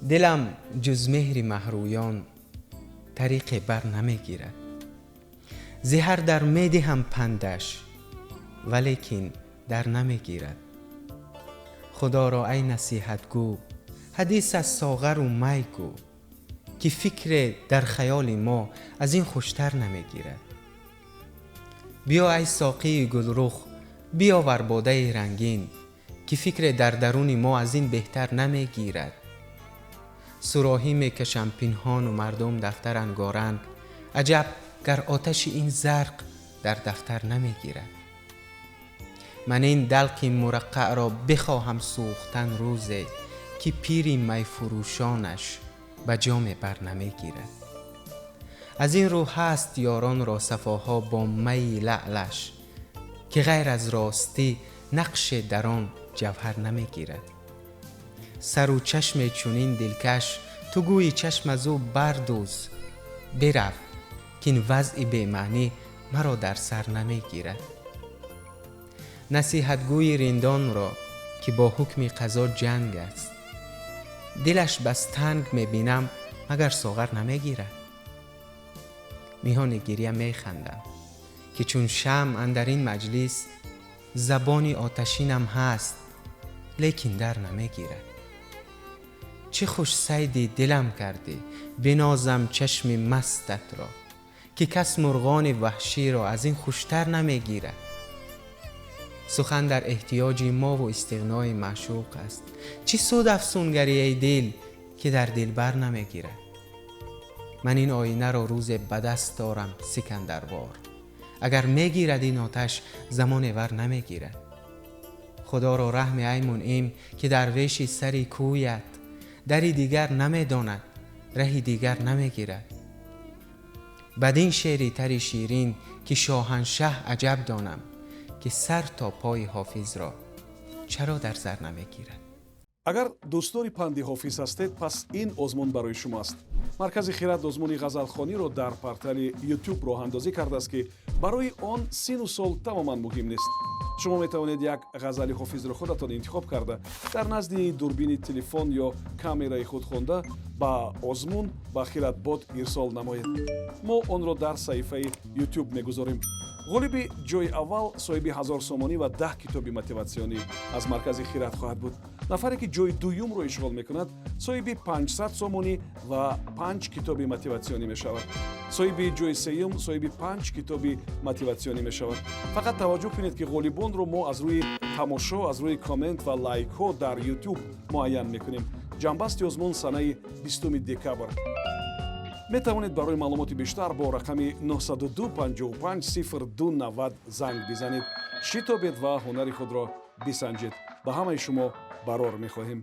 دلم جز مهر مهرویان طریق بر نمیگیرد. زهر در میدهم پندش ولیکن در نمیگیرد. خدا را ای نصیحت گو حدیث از ساغر و می گو، که فکر در خیال ما از این خوشتر نمیگیرد. بیا ای ساقی گلرخ بیاور باده رنگین، که فکر در درون ما از این بهتر نمیگیرد. صراحی میکشم پنهان و مردم دفتر انگارند، عجب گر آتش این زرق در دفتر نمیگیرد. من این دلق مرقع را بخواهم سوختن روزی، که پیری می فروشانش به جام بر نمیگیرد. از این رو هست یاران را صفاها با می لعلش، که غیر از راستی نقش در آن جوهر نمیگیرد. سر و چشم چونین دلکش تو گویی چشم از او بردوز، برو که این وضع بی معنی مرا در سر نمیگیرد. نصیحت گوی رندان را که با حکم قضا جنگ است، دلش بس تنگ میبینم مگر ساغر نمیگیرد. میان گریه میخندم که چون شمع اندر این مجلس، زبانی آتشینم هست لیکن در نمیگیرد. چه خوش صید دلم کردی بنازم چشم مستت را، که کس مرغان وحشی را از این خوشتر نمیگیرد. سخن در احتیاج ما و استغنای معشوق است، چه سود افسونگری ای دل که در دلبر نمیگیرد. من این آینه را روز به دست دارم سکندروار، اگر میگیرد این آتش زمان ور نمیگیرد. خدا را رحم ای منعم که درویش سری کویت، دری دیگر نمیداند رهی دیگر نمیگیرد. بدین شعری تری شیرین که شاهنشه عجب دانم، که سر تا پای حافظ را چرا در زر نمیگیرد. агар дӯстдори панди ҳофиз ҳастед, пас ин озмун барои шумоаст. маркази хират озмуни ғазалхониро дар портали YouTube роҳандозӣ кардааст, ки барои он сину сол тамоман муҳим нест. шумо метавонед як ғазали ҳофизро худатон интихоб карда, дар назди дурбини телефон ё камераи худ хонда ба озмун ба хиратбод ирсол намоед. мо онро дар саҳифаи YouTube мегузорем. ғолиби ҷойи аввал соҳиби 1000 сомонӣ ва 10 китоби мотиватсионӣ аз маркази хират хоҳад буд. нафаре ки ҷойи дуюмро ишғол мекунад соҳиби 500 сомонӣ ва 5 китоби мотиватсионӣ мешавад. соҳиби ҷойи сеюм соҳиби 5 китоби мотиватсионӣ мешавад. фақат таваҷҷӯҳ кунед ки ғолибонро мо аз рӯи тамошо, аз рӯи коммент ва лайкҳо дар YouTube муайян мекунем. ҷанбасти озмун санаи 20 декабр. метавонед барои маълумоти бештар бо рақами 92550290 занг бизанед. шитобед ва ҳунари худро бисанҷед. ба ҳамаи шумо барор мехоҳем.